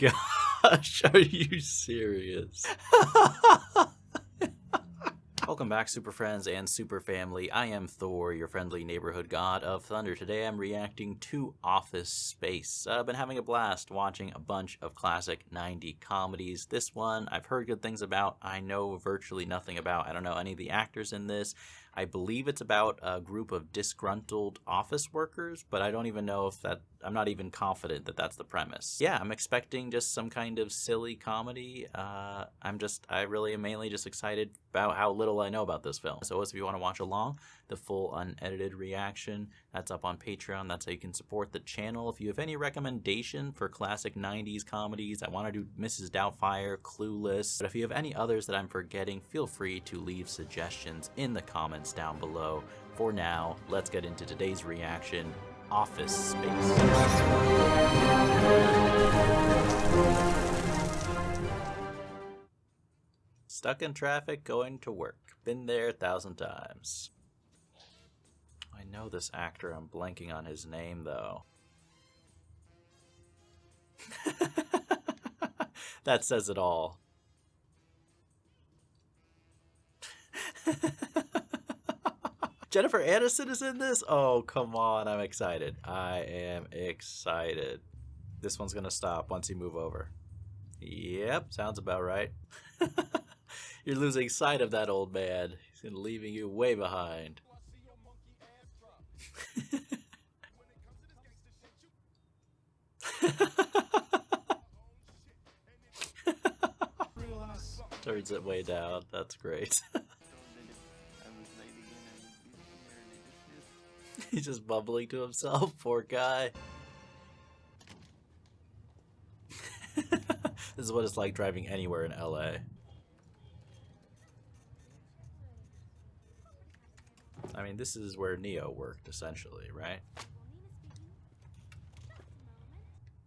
gosh, are you serious? Welcome back, super friends and super family. I am Thor, your friendly neighborhood god of thunder. Today I'm reacting to Office Space. I've been having a blast watching a bunch of classic 90s comedies. This one I've heard good things about. I know virtually nothing about. I don't know any of the actors in this. I believe it's about a group of disgruntled office workers, but I don't even know if that, I'm not even confident that that's the premise. Yeah, I'm expecting just some kind of silly comedy. I really am mainly just excited about how little I know about this film. So if you want to watch along, the full unedited reaction, that's up on Patreon. That's how you can support the channel. If you have any recommendation for classic 90s comedies, I want to do Mrs. Doubtfire, Clueless, but if you have any others that I'm forgetting, feel free to leave suggestions in the comments down below. For now, let's get into today's reaction, Office Space. Stuck in traffic going to work. Been there 1,000 times. I know this actor, I'm blanking on his name though. That says it all. Jennifer Aniston is in this? Oh, come on, I'm excited. I am excited. This one's gonna stop once you move over. Yep, sounds about right. You're losing sight of that old man. He's leaving you way behind. Turns it way down. That's great. He's just bumbling to himself. Poor guy. This is what it's like driving anywhere in LA. I mean, this is where Neo worked, essentially, right?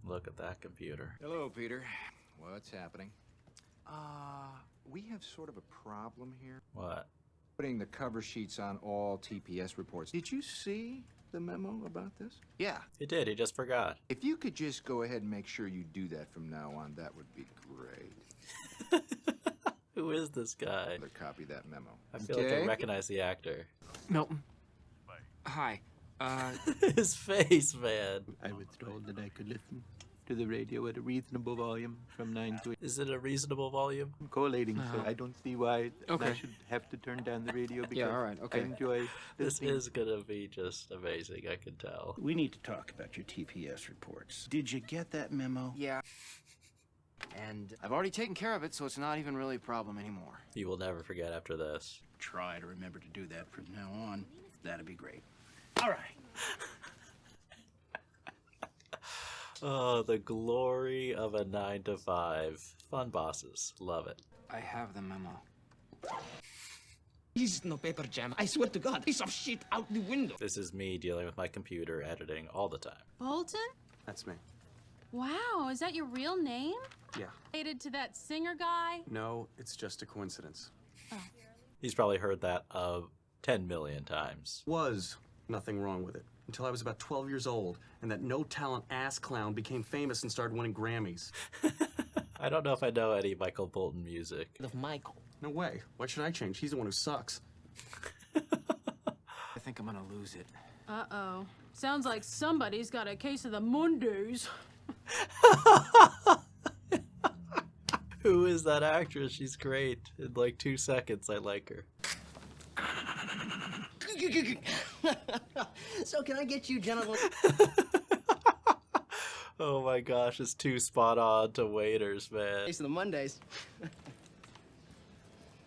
Look at that computer. Hello, Peter. What's happening? We have sort of a problem here. What? Putting the cover sheets on all TPS reports. Did you see the memo about this? Yeah. He did, he just forgot. If you could just go ahead and make sure you do that from now on, that would be great. Who is this guy? Copy that memo. I feel like I recognize the actor. Milton. Hi. His face, man. I was told that I could listen to the radio at a reasonable volume from 9 to 8. Is it a reasonable volume? I'm collating, so I don't see why Okay. I should have to turn down the radio because Yeah, all right, okay. I enjoy This listening. is gonna be just amazing, I can tell. We need to talk about your TPS reports. Did you get that memo? Yeah. And I've already taken care of it, so it's not even really a problem anymore. You will never forget after this. Try to remember to do that from now on. That'd be great. All right. Oh, the glory of a 9 to 5. Fun bosses. Love it. I have the memo. This is no paper jam. I swear to God, piece of shit out the window. This is me dealing with my computer editing all the time. Bolton? That's me. Wow, is that your real name? Yeah. Related to that singer guy? No, it's just a coincidence. He's probably heard that 10 million times. Was nothing wrong with it until I was about 12 years old and that no-talent ass clown became famous and started winning Grammys. I don't know if I know any Michael Bolton music. Of Michael. No way. Why should I change? He's the one who sucks. I think I'm gonna lose it. Uh-oh. Sounds like somebody's got a case of the Mondays. Who is that actress? She's great. In like 2 seconds, I like her. So can I get you gentlemen? Oh my gosh, it's too spot on to waiters, man. Case of the Mondays.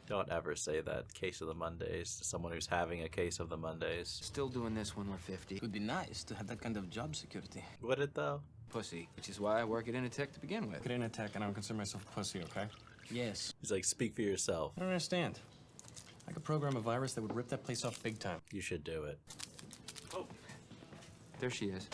Don't ever say that, case of the Mondays, to someone who's having a case of the Mondays. Still doing this when we're 50. It would be nice to have that kind of job security. Would it though? Pussy, which is why I work at Initech to begin with. Get in attack and I don't consider myself a pussy, okay? Yes. He's like, speak for yourself. I don't understand. I could program a virus that would rip that place off big time. You should do it. There she is.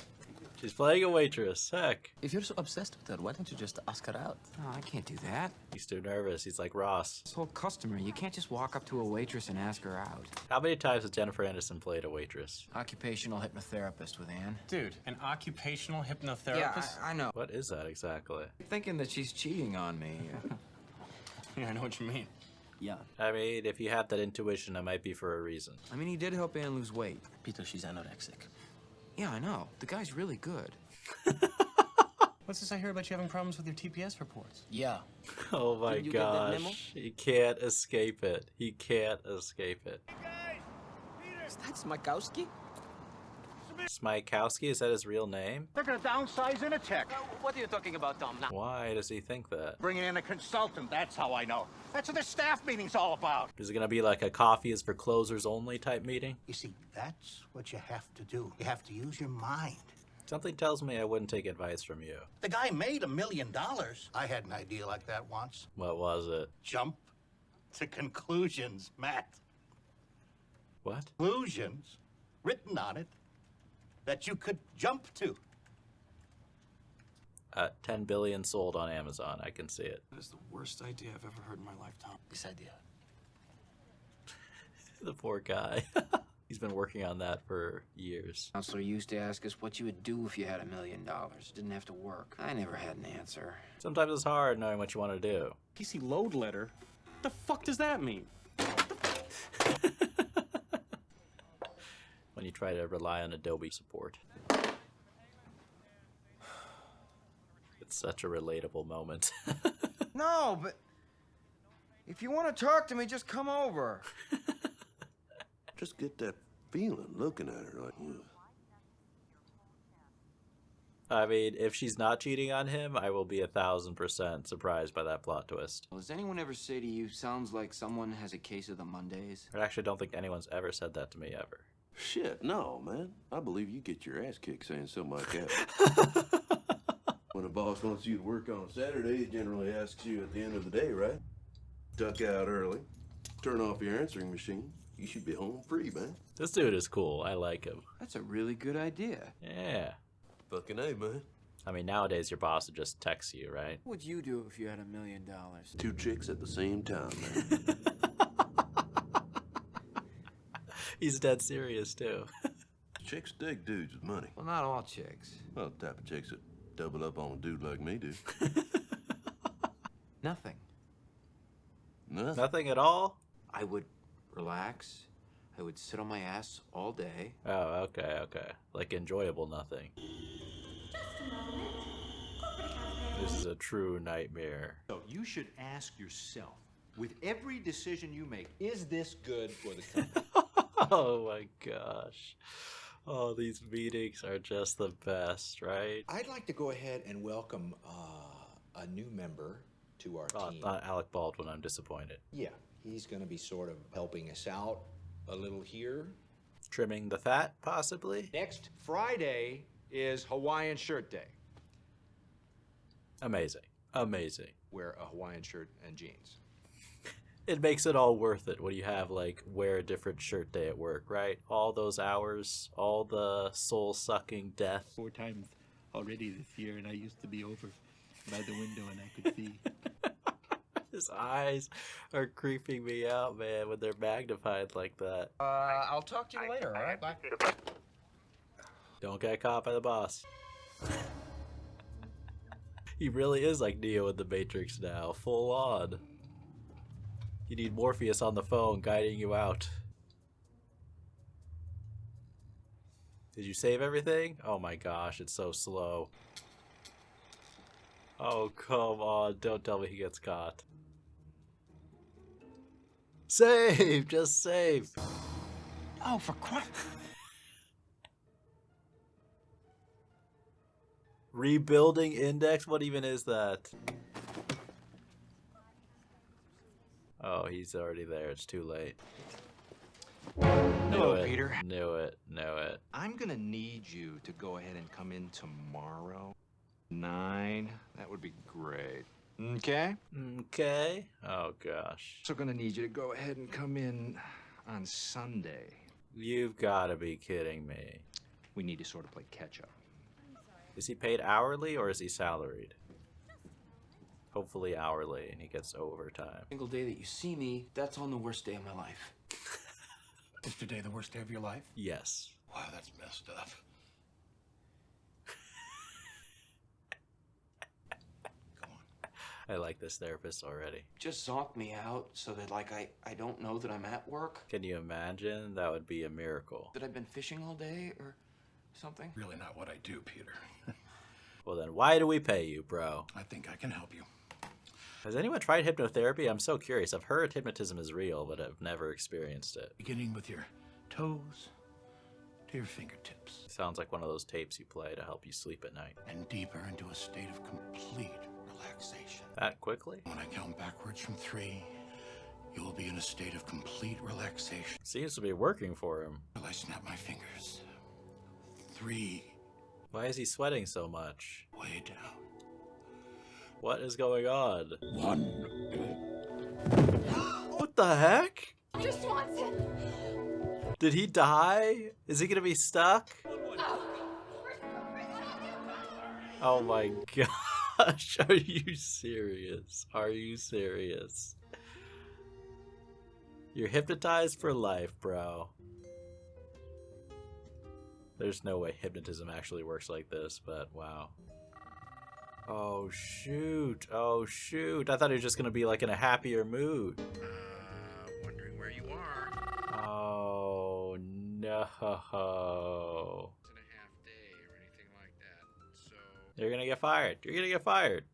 She's playing a waitress. Heck. If you're so obsessed with her, why don't you just ask her out? Oh, I can't do that. He's too nervous. He's like Ross. This whole customer, you can't just walk up to a waitress and ask her out. How many times has Jennifer Aniston played a waitress? Occupational hypnotherapist with Anne. Dude, an occupational hypnotherapist? Yeah, I know. What is that exactly? Thinking that she's cheating on me. Yeah, I know what you mean. Yeah. I mean, if you have that intuition, it might be for a reason. I mean, he did help Anne lose weight. Peter, she's anorexic. Yeah, I know. The guy's really good. What's this I hear about you having problems with your TPS reports? Yeah. Oh my Didn't you get that memo? gosh. He can't escape it. He can't escape it. Is that Smakowski? Smykowski, is that his real name? They're gonna downsize in a tech. What are you talking about, Tom? Now, Why does he think that? Bringing in a consultant, that's how I know. That's what the staff meeting's all about. Is it gonna be like a coffee is for closers only type meeting? You see, that's what you have to do. You have to use your mind. Something tells me I wouldn't take advice from you. The guy made $1 million. I had an idea like that once. What was it? Jump to conclusions, Matt. What? Conclusions written on it that you could jump to. 10 billion sold on Amazon. I can see it. That is the worst idea I've ever heard in my lifetime. this idea. The poor guy. He's been working on that for years. Counselor used to ask us what you would do if you had $1 million. Didn't have to work. I never had an answer. Sometimes it's hard knowing what you want to do. PC load letter? The fuck does that mean? When you try to rely on Adobe support. It's such a relatable moment. No, but if you want to talk to me, just come over. Just get that feeling looking at her like, ugh. I mean, if she's not cheating on him, I will be 1,000% surprised by that plot twist. Does anyone ever say to you, sounds like someone has a case of the Mondays? I actually don't think anyone's ever said that to me ever. Shit, no, man. I believe you get your ass kicked saying something like that. When a boss wants you to work on a Saturday, he generally asks you at the end of the day, right? Duck out early, turn off your answering machine. You should be home free, man. This dude is cool. I like him. That's a really good idea. Yeah. Fucking A, man. I mean, nowadays your boss would just text you, right? What would you do if you had $1 million? 2 chicks at the same time, man. He's dead serious, too. Chicks dig dudes with money. Well, not all chicks. Well, the type of chicks that double up on a dude like me do. Nothing. Nothing. Nothing at all? I would relax. I would sit on my ass all day. Oh, okay, okay. Like enjoyable nothing. This is a true nightmare. So you should ask yourself, with every decision you make, is this good for the company? Oh my gosh. Oh, these meetings are just the best, right? I'd like to go ahead and welcome a new member to our Oh, team. not Alec Baldwin, I'm disappointed. Yeah, he's going to be sort of helping us out a little here. Trimming the fat, possibly? Next Friday is Hawaiian Shirt Day. Amazing. Amazing. Wear a Hawaiian shirt and jeans. It makes it all worth it when you have, like, wear a different shirt day at work, right? All those hours, all the soul-sucking death. 4 times already this year, and I used to be over by the window and I could see. His eyes are creeping me out, man, when they're magnified like that. I'll talk to you later, all right? Bye. Don't get caught by the boss. He really is like Neo in the Matrix now, full on. You need Morpheus on the phone guiding you out. Did you save everything? Oh my gosh, it's so slow. Oh, come on, don't tell me he gets caught. Save! Just save! Oh, for crap! Rebuilding index? What even is that? Oh, he's already there. It's too late. Hello, Peter. Knew it. Knew it. I'm gonna need you to go ahead and come in tomorrow. 9. That would be great. Okay? Okay. Oh, gosh. So gonna need you to go ahead and come in on Sunday. You've got to be kidding me. We need to sort of play catch up. Is he paid hourly or is he salaried? Hopefully hourly, and he gets overtime. Single day that you see me, that's on the worst day of my life. Is today the worst day of your life? Yes. Wow, that's messed up. I like this therapist already. Just zonk me out so that, like, I don't know that I'm at work. Can you imagine? That would be a miracle. That I've been fishing all day or something. Really not what I do, Peter. Well then, why do we pay you, bro? I think I can help you. Has anyone tried hypnotherapy? I'm so curious. I've heard hypnotism is real, but I've never experienced it. Beginning with your toes to your fingertips. Sounds like one of those tapes you play to help you sleep at night. And deeper into a state of complete relaxation. That quickly? When I count backwards from 3, you will be in a state of complete relaxation. Seems to be working for him. Till I snap my fingers. 3. Why is he sweating so much? Way down. What is going on? 1. What the heck? Mr. Swanson! Did he die? Is he gonna be stuck? Oh my gosh, are you serious? Are you serious? You're hypnotized for life, bro. There's no way hypnotism actually works like this, but wow. Oh shoot, oh shoot. I thought he was just gonna be like in a happier mood. Wondering where you are. Oh no. It's in a half day or anything like that. So You're gonna get fired. You're gonna get fired.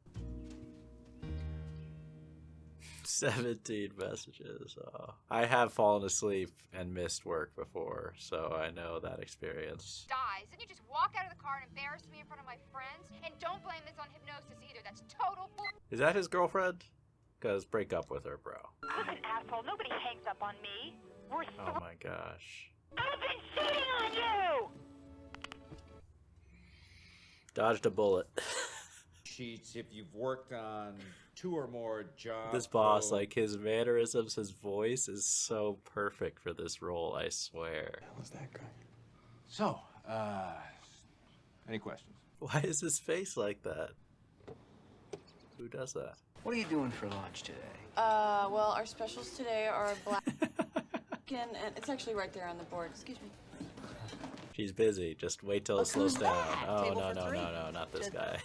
17 messages. Oh. I have fallen asleep and missed work before, so I know that experience. Dies, and you just walk out of the car and embarrass me in front of my friends. And don't blame this on hypnosis either. That's total bull. Is that his girlfriend? Cause break up with her, bro. Listen, asshole, nobody hangs up on me. We're Oh my gosh. I've been cheating on you! Dodged a bullet. Sheets if you've worked on 2 or more jobs. This boss, like his mannerisms, his voice is so perfect for this role, I swear. How's that guy? So, any questions? Why is his face like that? Who does that? What are you doing for lunch today? Well, our specials today are black and it's actually right there on the board. Excuse me. She's busy. Just wait till it Look slows who's down. that? Oh, Table no, for no, three. no, no, not this Just- guy.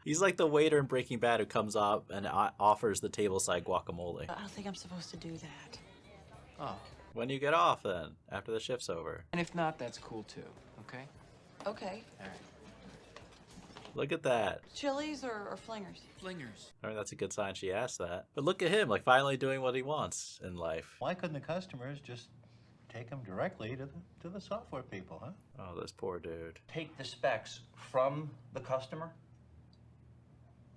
He's like the waiter in Breaking Bad who comes up and offers the tableside guacamole. I don't think I'm supposed to do that. Oh. When you get off, then, after the shift's over. And if not, that's cool too, okay? Okay. All right. Look at that. Chilies or flingers? Flingers. I mean, that's a good sign she asked that. But look at him, like finally doing what he wants in life. Why couldn't the customers just take them directly to the software people, huh? Oh, this poor dude. Take the specs from the customer?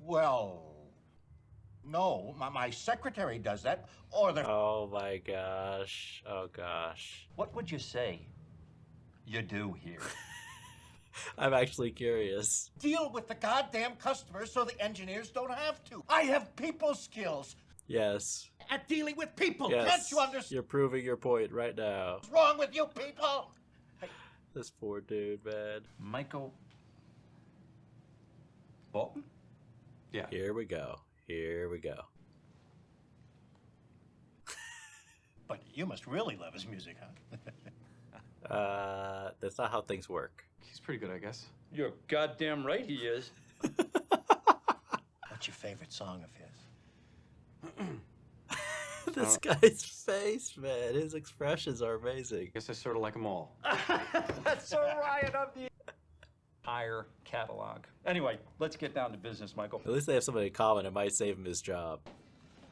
Well, no, my secretary does that, or the... Oh my gosh. Oh gosh. What would you say you do here? I'm actually curious. Deal with the goddamn customers so the engineers don't have to. I have people skills Yes. at dealing with people. Yes. Can't you understand You're proving your point right now. what's wrong with you people? This poor dude, man. Michael Bolton? Yeah. Here we go. Here we go. But you must really love his music, huh? That's not how things work. He's pretty good, I guess. You're goddamn right he is. What's your favorite song of his? This guy's face, man. His expressions are amazing. I guess I sort of like them all. That's a riot of the entire catalog. Anyway, let's get down to business, Michael. At least they have somebody in common. It might save him his job.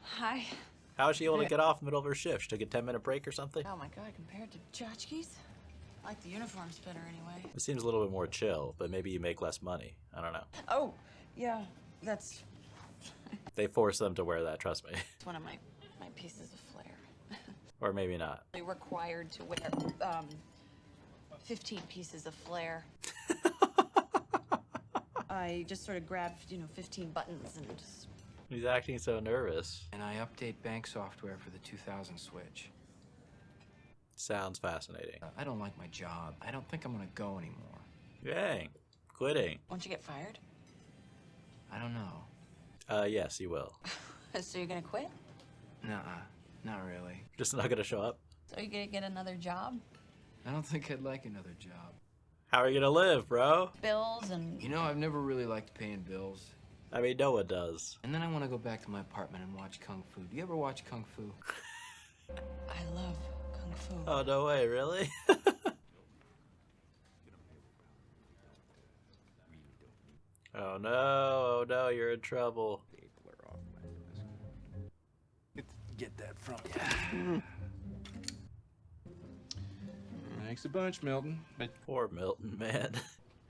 Hi. How is she able to get off in the middle of her shift? She took a 10-minute break or something? Oh my god, compared to tchotchkes? I like the uniforms better anyway. It seems a little bit more chill, but maybe you make less money. I don't know. Oh, yeah, that's They force them to wear that, trust me. one of my pieces of flair. Or maybe not. They required to wear 15 pieces of flair. I just sort of grabbed, 15 buttons and just... He's acting so nervous. And I update bank software for the 2000 switch. Sounds fascinating. I don't like my job. I don't think I'm gonna go anymore. Dang. Quitting. Won't you get fired? I don't know. Yes, you will. So you're gonna quit? Nuh-uh. Not really. Just not gonna show up? So you're gonna get another job? I don't think I'd like another job. How are you gonna live, bro? Bills and... You know, I've never really liked paying bills. I mean, no one does. And then I want to go back to my apartment and watch Kung Fu. Do you ever watch Kung Fu? I love Kung Fu. Oh, no way, really? Oh no, you're in trouble. Get that from you. Thanks a bunch, Milton. But poor Milton, man.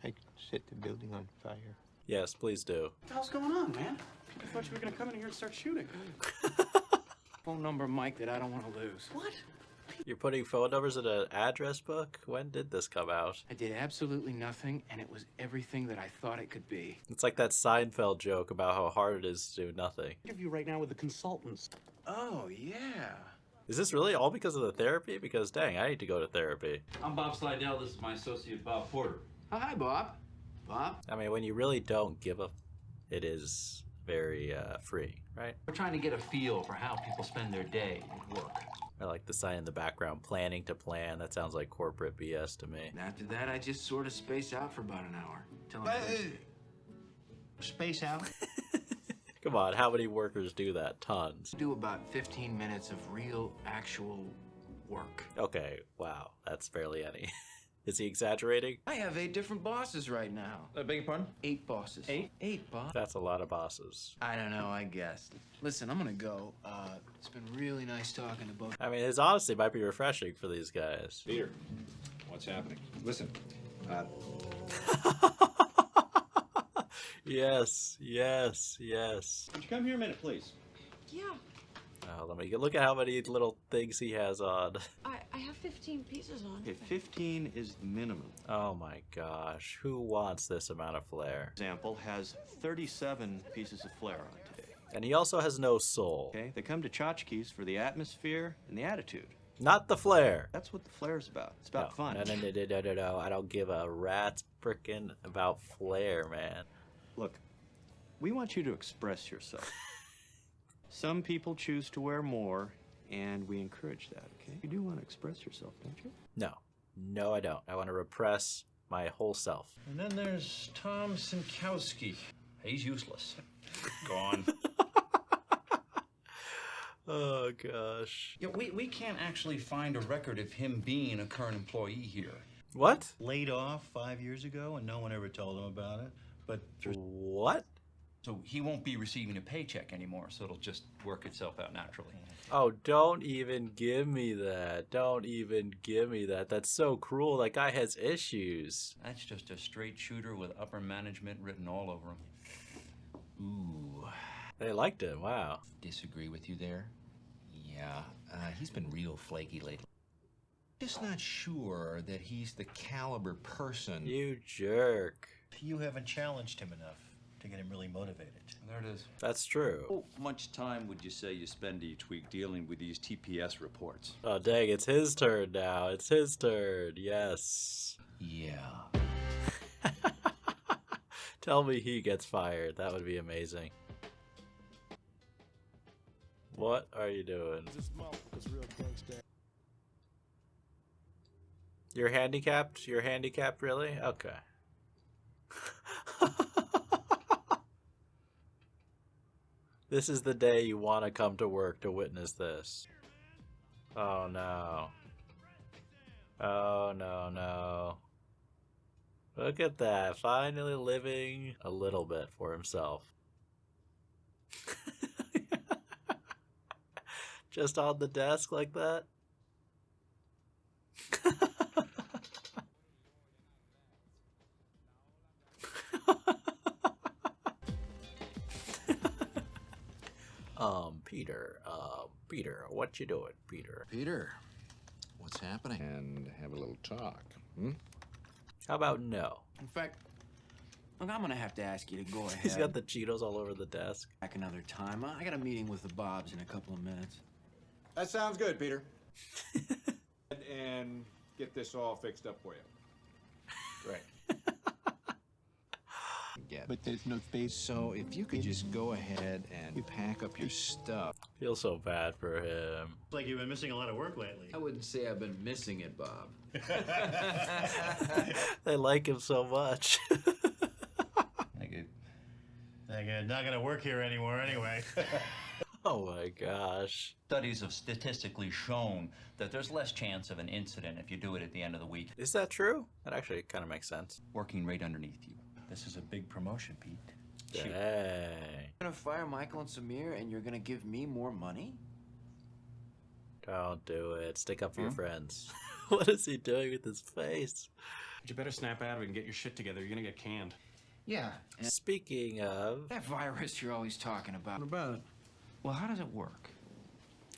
I set the building on fire. Yes, please do. What the hell's going on, man? I thought you were gonna come in here and start shooting. Phone number, Mike, that I don't want to lose. What? You're putting phone numbers in an address book? When did this come out? I did absolutely nothing, and it was everything that I thought it could be. It's like that Seinfeld joke about how hard it is to do nothing. Interview right now with the consultants. Oh, yeah. Is this really all because of the therapy? Because, dang, I need to go to therapy. I'm Bob Slidell. This is my associate, Bob Porter. Oh, hi, Bob. Bob? I mean, when you really don't give a... It is very free, right? We're trying to get a feel for how people spend their day at work. I like the sign in the background, planning to plan. That sounds like corporate BS to me. And after that, I just sort of space out for about an hour. Till I'm thirsty. Space out? Come on, how many workers do that? Tons. Do about 15 minutes of real, actual work. Okay, wow, that's barely any. Is he exaggerating? I have 8 different bosses right now. I beg your pardon? 8 bosses. 8? 8, Bob. That's a lot of bosses. I don't know, I guess. Listen, I'm gonna go. It's been really nice talking to both. I mean, his honesty might be refreshing for these guys. Peter, what's happening? Listen, Yes, yes, yes. Would you come here a minute, please? Yeah, Oh, let me look at how many little things he has on. I have 15 pieces on. Okay, 15 is the minimum. Oh my gosh, who wants this amount of flair? Example has 37 pieces of flair on today. And he also has no soul. Okay, they come to tchotchkes for the atmosphere and the attitude. Not the flair. That's what the flair's about. It's about fun. No. I don't give a rat's frickin' about flair, man. Look, we want you to express yourself. Some people choose to wear more, and we encourage that, okay? You do want to express yourself, don't you? No, I don't. I want to repress my whole self. And then there's Tom Sinkowski. He's useless. Gone. Oh gosh. Yeah, we can't actually find a record of him being a current employee here. What? Laid off 5 years ago, and no one ever told him about it. But What? So he won't be receiving a paycheck anymore, so it'll just work itself out naturally. Oh, don't even give me that. Don't even give me that. That's so cruel. That guy has issues. That's just a straight shooter with upper management written all over him. Ooh. They liked him. Wow. Disagree with you there. Yeah, he's been real flaky lately. Just not sure that he's the caliber person. You jerk. you haven't challenged him enough to get him really motivated. There it is. That's true. How much time would you say you spend each week dealing with these TPS reports? Oh, dang, it's his turn now. It's his turn. Yes. Yeah. Tell me he gets fired. That would be amazing. What are you doing? You're handicapped? You're handicapped, really? Okay. This is the day you want to come to work to witness this. Oh no. Oh no, no. Look at that. Finally living a little bit for himself. Just on the desk like that. Peter, what you doing, Peter? Peter, what's happening? And have a little talk, How about no? In fact, look, I'm gonna have to ask you to go ahead. He's got the Cheetos all over the desk. Back another time. I got a meeting with the Bobs in a couple of minutes. That sounds good, Peter. And get this all fixed up for you. Right. yet. But there's no space. So if you could just go ahead and pack up your stuff. Feel so bad for him. It's like you've been missing a lot of work lately. I wouldn't say I've been missing it, Bob. They like him so much. Like, not gonna work here anymore anyway. Oh my gosh. Studies have statistically shown that there's less chance of an incident if you do it at the end of the week. Is that true? That actually kind of makes sense. Working right underneath you. This is a big promotion, Pete. Dang. You're gonna fire Michael and Samir and you're gonna give me more money? Don't do it. Stick up for your friends. What is he doing with his face? But you better snap out of it and get your shit together. You're gonna get canned. Yeah. Speaking of... That virus you're always talking about. What about it? Well, how does it work?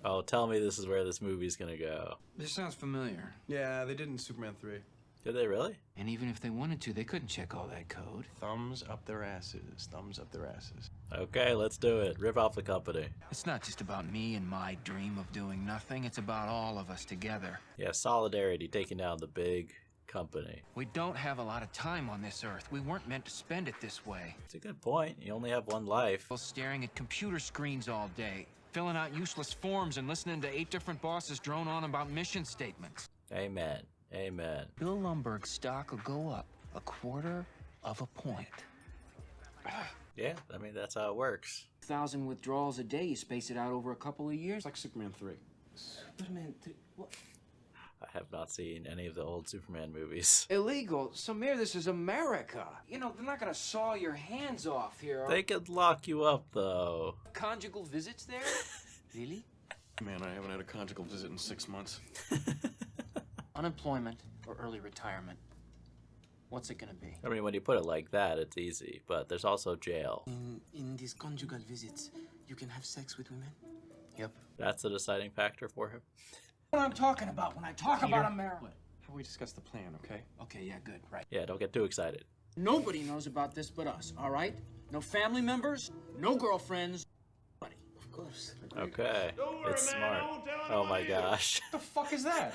Oh, tell me this is where this movie's gonna go. This sounds familiar. Yeah, they did in Superman 3. Did they really? And even if they wanted to, they couldn't check all that code. Thumbs up their asses. Thumbs up their asses. Okay, let's do it. Rip off the company. It's not just about me and my dream of doing nothing. It's about all of us together. Yeah, solidarity, taking down the big company. We don't have a lot of time on this earth. We weren't meant to spend it this way. It's a good point. You only have one life. While staring at computer screens all day, filling out useless forms and listening to 8 different bosses drone on about mission statements. Amen. Amen. Bill Lumberg's stock will go up 1/4 of a point. Yeah, I mean, that's how it works. 1,000 withdrawals a day, you space it out over a couple of years. It's like Superman 3. Superman 3? What? I have not seen any of the old Superman movies. Illegal? Samir, this is America. You know, they're not gonna saw your hands off here. They could lock you up, though. Conjugal visits there? Really? Man, I haven't had a conjugal visit in 6 months. Unemployment or early retirement. What's it gonna be? I mean, when you put it like that, it's easy, but there's also jail. In these conjugal visits, you can have sex with women? Yep. That's the deciding factor for him. What I'm talking about when I talk about America. How about we discuss the plan, okay? Okay, yeah, good, right. Yeah, don't get too excited. Nobody knows about this but us, all right? No family members, no girlfriends, nobody. Of course. Okay, Don't worry, it's man, smart. I won't tell Oh my anybody either. gosh. What the fuck is that?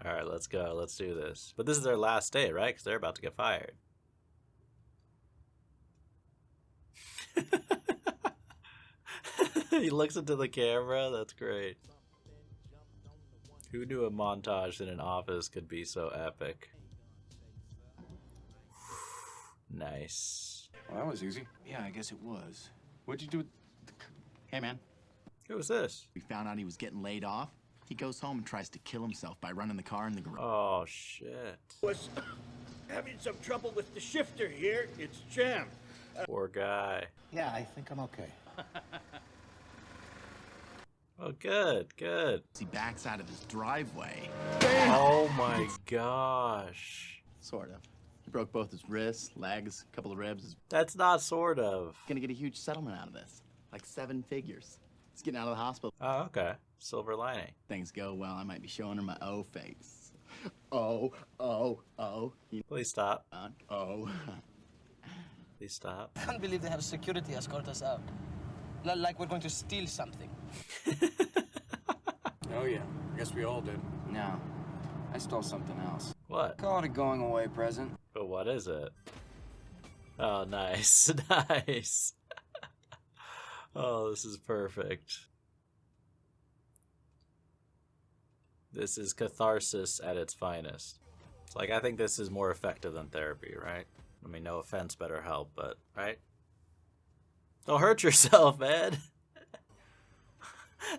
All right, let's go. Let's do this. But this is their last day, right? Because they're about to get fired. He looks into the camera. That's great. Who knew a montage in an office could be so epic? Nice. Well, that was easy. Yeah, I guess it was. What'd you do with Hey, man. Who was this? We found out he was getting laid off. He goes home and tries to kill himself by running the car in the garage. Oh, shit. Was having some trouble with the shifter here. It's jammed. Poor guy. Yeah, I think I'm okay. Oh, good, good. He backs out of his driveway. Oh my gosh. Sort of. He broke both his wrists, legs, a couple of ribs. That's not sort of. Gonna get a huge settlement out of this. Like 7 figures. He's getting out of the hospital. Oh, okay. Silver lining. Things go well, I might be showing her my O face. Oh, oh, oh. Please stop. Oh. Please stop. I can't believe they have security escort us out. Like we're going to steal something. Oh, yeah. I guess we all did. No, I stole something else. What? Call it a going away present. But what is it? Oh, nice. Nice. Oh, this is perfect. This is catharsis at its finest. It's like, I think this is more effective than therapy, right? I mean, no offense, BetterHelp, but, right? Don't hurt yourself, man.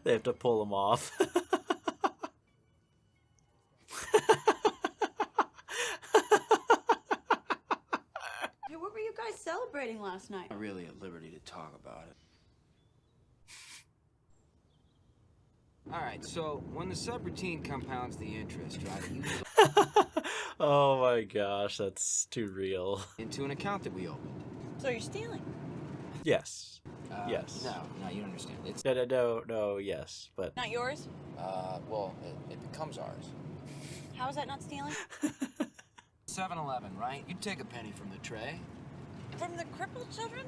They have to pull him off. Hey, what were you guys celebrating last night? Not really at liberty to talk about it. All right, so when the subroutine compounds the interest, right, it uses Oh my gosh, that's too real. into an account that we opened. So you're stealing? Yes. Yes. No, you don't understand. It's No, yes, but Not yours? well, it becomes ours. How is that not stealing? 7-Eleven, right? You'd take a penny from the tray. From the crippled children?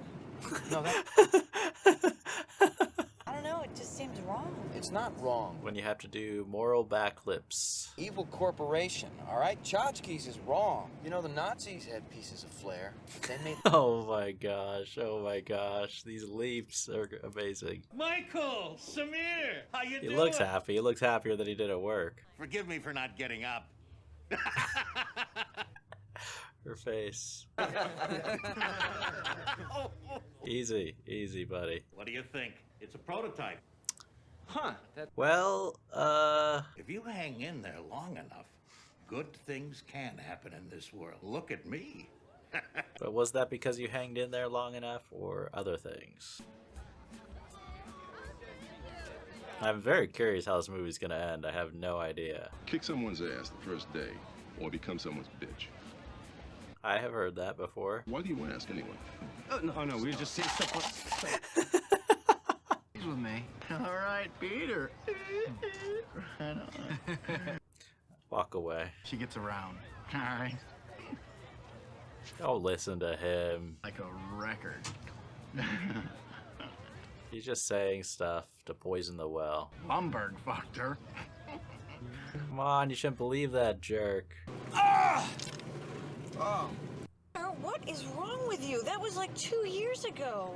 No, that. I don't know. know, it just seems wrong. It's not wrong. When you have to do moral backflips. Evil corporation, all right? Tchotchkes is wrong. You know, the Nazis had pieces of flair. But they made... Oh my gosh, oh my gosh. These leaps are amazing. Michael, Samir, how you He doing? looks happy. He looks happier than he did at work. Forgive me for not getting up. Her face. Easy, easy, buddy. What do you think? It's a prototype. Huh. Well, If you hang in there long enough, good things can happen in this world. Look at me. but was that because you hanged in there long enough or other things? I'm very curious how this movie's gonna end. I have no idea. Kick someone's ass the first day, or become someone's bitch. I have heard that before. Why do you ask anyway? No, we were just seeing stuff. He's with me. All right, Peter. Right on. Walk away. She gets around. All right. Don't listen to him. Like a record. He's just saying stuff to poison the well. Lumberg fucked her. Come on, you shouldn't believe that jerk. What is wrong with you? That was like 2 years ago.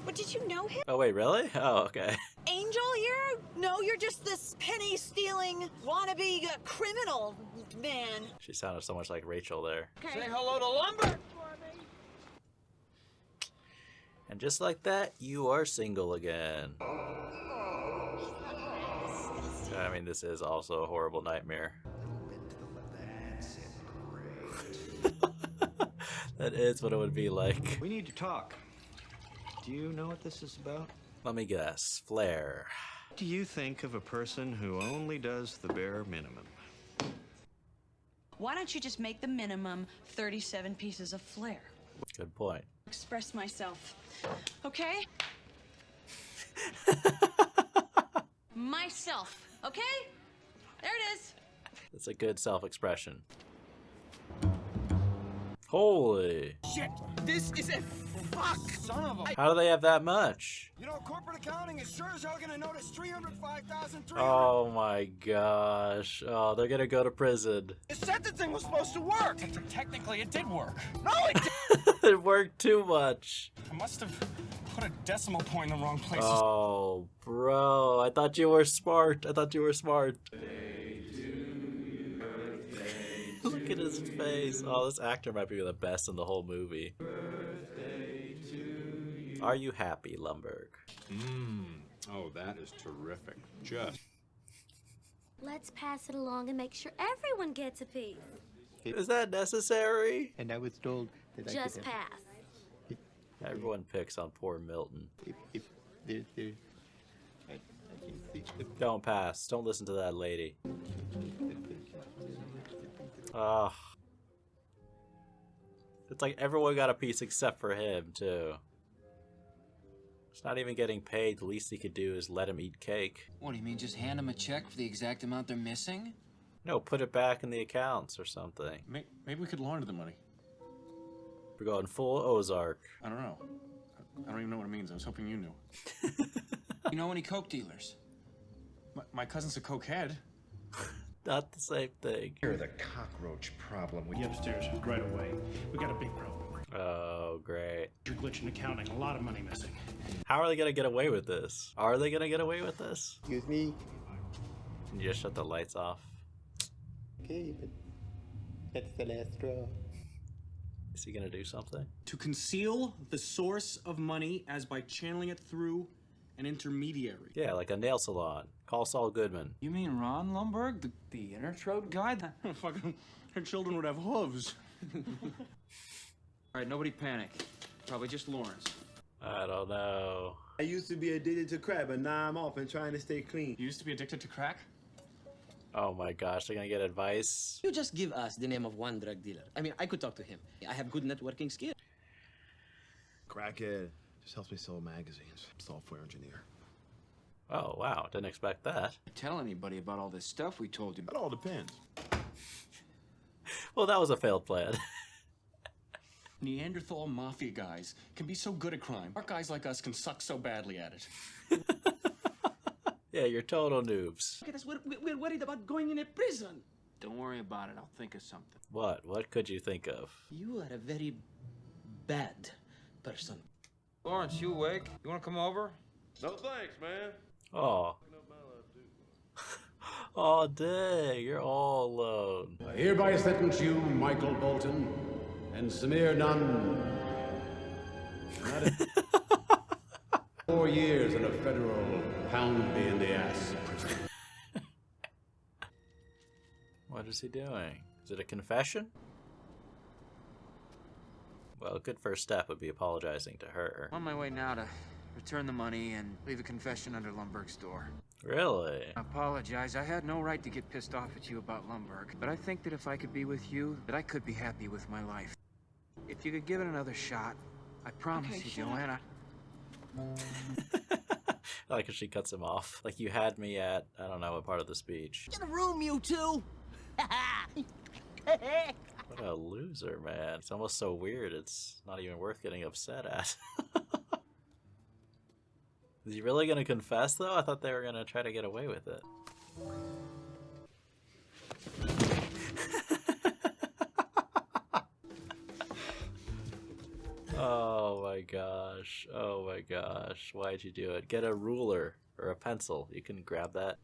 But did you know him? Oh wait, really? Oh, okay. Angel, you're just this penny-stealing, wannabe criminal man. She sounded so much like Rachel there. Say hello to Lumber! And just like that, you are single again. I mean, this is also a horrible nightmare. That is what it would be like. We need to talk. Do you know what this is about? Let me guess. Flair. What do you think of a person who only does the bare minimum? Why don't you just make the minimum 37 pieces of flair? Good point. Express myself. Okay? Myself. Okay? There it is. It's a good self-expression. Holy. Shit, this is a fuck. Son of a... How do they have that much? You know, corporate accounting is sure as hell gonna notice 305,300. Oh my gosh. Oh, they're gonna go to prison. The sentencing was supposed to work. Technically, it did work. No, it didn't. It worked too much. I must have put a decimal point in the wrong place. Oh, bro. I thought you were smart. I thought you were smart. Look at his face. Oh, this actor might be the best in the whole movie. Are you happy, Lumberg? Oh, that is terrific. Just. Let's pass it along and make sure everyone gets a piece. Is that necessary? And I was told that I Just could pass. Everyone picks on poor Milton. if there, I can see the Don't pass. Don't listen to that lady. Ugh. It's like everyone got a piece except for him, too. He's not even getting paid. The least he could do is let him eat cake. What, do you mean just hand them a check for the exact amount they're missing? No, put it back in the accounts or something. Maybe we could launder the money. We're going full Ozark. I don't know. I don't even know what it means. I was hoping you knew. You know any coke dealers? My cousin's a cokehead. Not the same thing. You're the cockroach problem. Be upstairs right away. We got a big problem. Oh, great. You're glitching accounting. A lot of money missing. How are they gonna get away with this? Are they gonna get away with this? Excuse me. Can you just shut the lights off? Okay, but that's the last straw. Is he gonna do something? To conceal the source of money as by channeling it through an intermediary. Yeah, like a nail salon. Call Saul Goodman. You mean Ron Lumberg, the inner throat guy? Fucking, her children would have hooves. All right, nobody panic. Probably just Lawrence. I don't know. I used to be addicted to crack, but now I'm off and trying to stay clean. You used to be addicted to crack? Oh my gosh, they're gonna get advice. You just give us the name of one drug dealer. I mean, I could talk to him. I have good networking skills. Crackhead. Just helps me sell magazines. Software engineer. Oh wow, didn't expect that. Tell anybody about all this stuff we told you. That all depends. Well, that was a failed plan. Neanderthal mafia guys can be so good at crime. Our guys like us can suck so badly at it. Yeah, you're total noobs. Look at us. We're worried about going in a prison. Don't worry about it. I'll think of something. What? What could you think of? You are a very bad person. Lawrence, you awake? You want to come over? No thanks, man. Oh. Oh, dang, you're all alone. I hereby sentence you, Michael Bolton, and Samir Nunn. 4 years in a federal pound me in the ass prison. What is he doing? Is it a confession? Well, a good first step would be apologizing to her. I'm on my way now to return the money and leave a confession under Lumberg's door. Really? I apologize. I had no right to get pissed off at you about Lumberg, but I think that if I could be with you, that I could be happy with my life. If you could give it another shot, I promise you, Joanna. I like how she cuts him off. Like, you had me at, I don't know what part of the speech. Get a room, you two. What a loser, man. It's almost so weird, it's not even worth getting upset at. Is he really gonna confess, though? I thought they were gonna try to get away with it. Oh my gosh. Oh my gosh. Why'd you do it? Get a ruler or a pencil. You can grab that.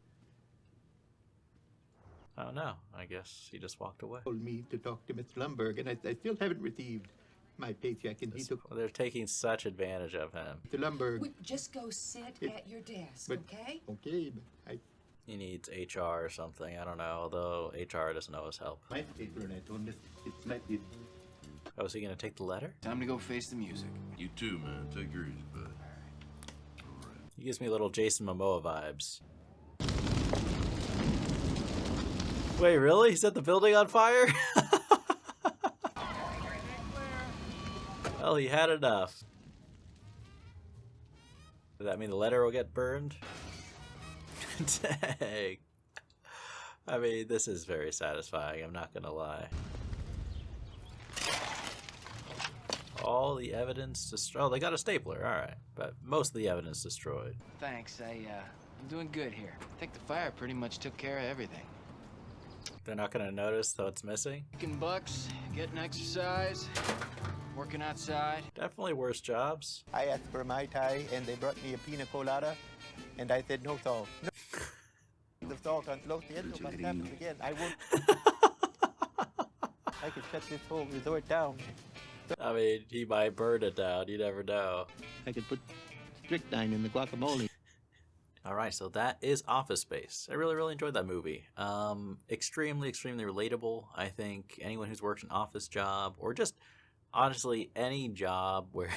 Oh no. I guess he just walked away. Told me to talk to Mr. Lumberg, and I still haven't received my paycheck, and he took They're taking such advantage of him. Mr. Lumberg. Just go sit at your desk, but- okay? Okay, but He needs HR or something. I don't know. Although HR doesn't know his help. my paper, and I told him it's my it. Oh, is he gonna take the letter? Time to go face the music. You too, man. Take her easy, bud. He gives me little Jason Momoa vibes. Wait, really? He set the building on fire? Well, he had enough. Does that mean the letter will get burned? Dang. I mean, this is very satisfying, I'm not gonna lie. All the evidence destroyed. Oh, they got a stapler, alright. But most of the evidence destroyed. Thanks. I'm doing good here. I think the fire pretty much took care of everything. They're not gonna notice though it's missing? Kicking bucks, getting exercise, working outside. Definitely worse jobs. I asked for a Mai Tai, and they brought me a pina colada, and I said no salt. No. The salt on close the end, so if it happens again, I won't. I could shut this whole resort down. I mean, he might burn it down, you never know. I could put strychnine in the guacamole. Alright, so that is Office Space. I really enjoyed that movie. Extremely relatable. I think anyone who's worked an office job, or just honestly any job where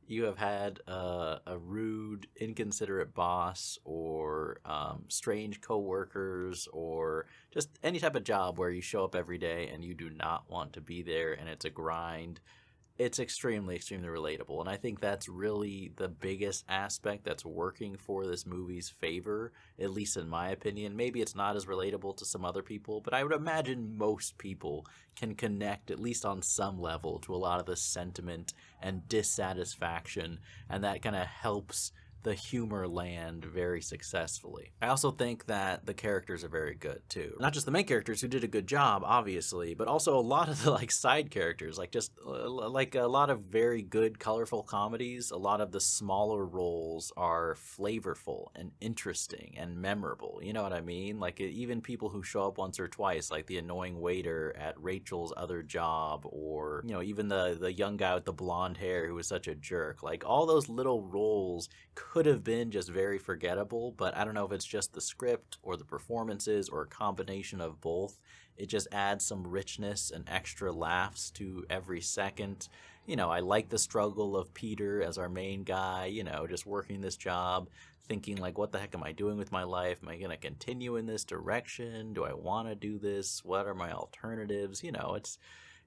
you have had a rude, inconsiderate boss, or strange coworkers, or just any type of job where you show up every day and you do not want to be there and it's a grind. It's extremely relatable, and I think that's really the biggest aspect that's working for this movie's favor, at least in my opinion. Maybe it's not as relatable to some other people, but I would imagine most people can connect, at least on some level, to a lot of the sentiment and dissatisfaction, and that kind of helps the humor land very successfully. I also think that the characters are very good too. Not just the main characters who did a good job, obviously, but also a lot of the side characters, just like a lot of very good colorful comedies. A lot of the smaller roles are flavorful and interesting and memorable. You know what I mean? Even people who show up once or twice, like the annoying waiter at Rachel's other job, or even the young guy with the blonde hair who was such a jerk. All those little roles could have been just very forgettable, but I don't know if it's just the script or the performances or a combination of both. It just adds some richness and extra laughs to every second. I like the struggle of Peter as our main guy, just working this job, thinking what the heck am I doing with my life? Am I going to continue in this direction? Do I want to do this? What are my alternatives?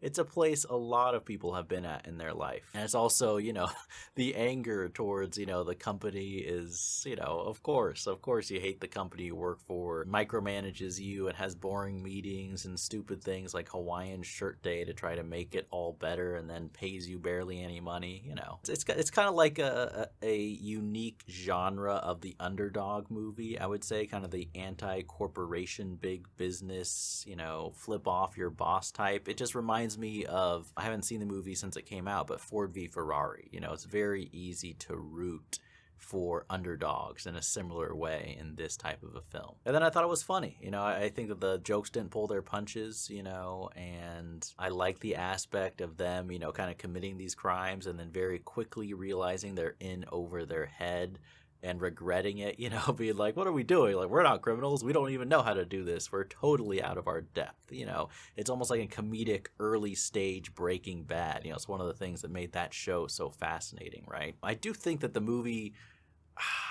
it's a place a lot of people have been at in their life. And it's also, you know, the anger towards, you know, the company is, you know, of course you hate the company you work for, micromanages you and has boring meetings and stupid things like Hawaiian shirt day to try to make it all better and then pays you barely any money, you know. It's kind of like a unique genre of the underdog movie, I would say, kind of the anti-corporation, big business, you know, flip off your boss type. It just reminds me of, I haven't seen the movie since it came out, but Ford v Ferrari. You know, it's very easy to root for underdogs in a similar way in this type of a film. And then I thought it was funny. You know, I think that the jokes didn't pull their punches, you know, and I like the aspect of them, you know, kind of committing these crimes and then very quickly realizing they're in over their head and regretting it, you know, being like, what are we doing? Like, we're not criminals. We don't even know how to do this. We're totally out of our depth, you know. It's almost like a comedic early stage Breaking Bad. You know, it's one of the things that made that show so fascinating, right? I do think that the movie,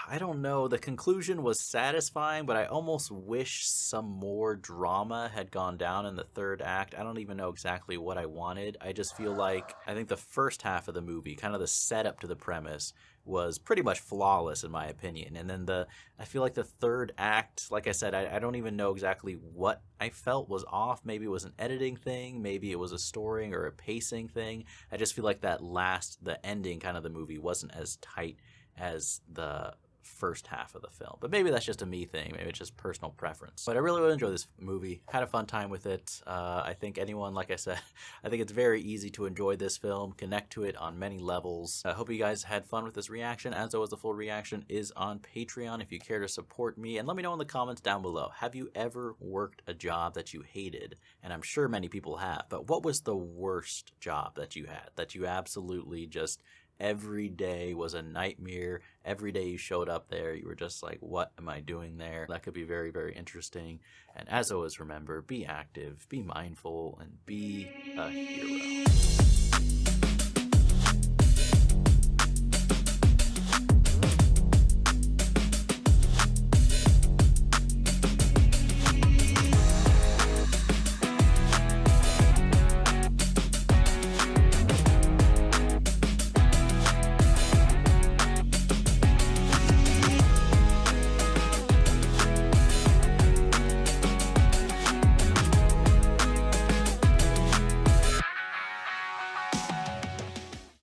I don't know, the conclusion was satisfying, but I almost wish some more drama had gone down in the third act. I don't even know exactly what I wanted. I just feel like, I think the first half of the movie, kind of the setup to the premise, was pretty much flawless in my opinion. And then I feel like the third act, like I said, I don't even know exactly what I felt was off. Maybe it was an editing thing, maybe it was a storying or a pacing thing. I just feel like the ending kind of the movie wasn't as tight as the first half of the film. But maybe that's just a me thing. Maybe it's just personal preference. But I really, really enjoyed this movie. Had a fun time with it. I think anyone, like I said, I think it's very easy to enjoy this film, connect to it on many levels. I hope you guys had fun with this reaction. As always, the full reaction is on Patreon if you care to support me. And let me know in the comments down below. Have you ever worked a job that you hated? And I'm sure many people have. But what was the worst job that you had? That you absolutely just every day was a nightmare. Every day you showed up there, you were just like, what am I doing there? That could be very, very interesting. And as always, remember, be active, be mindful, and be a hero.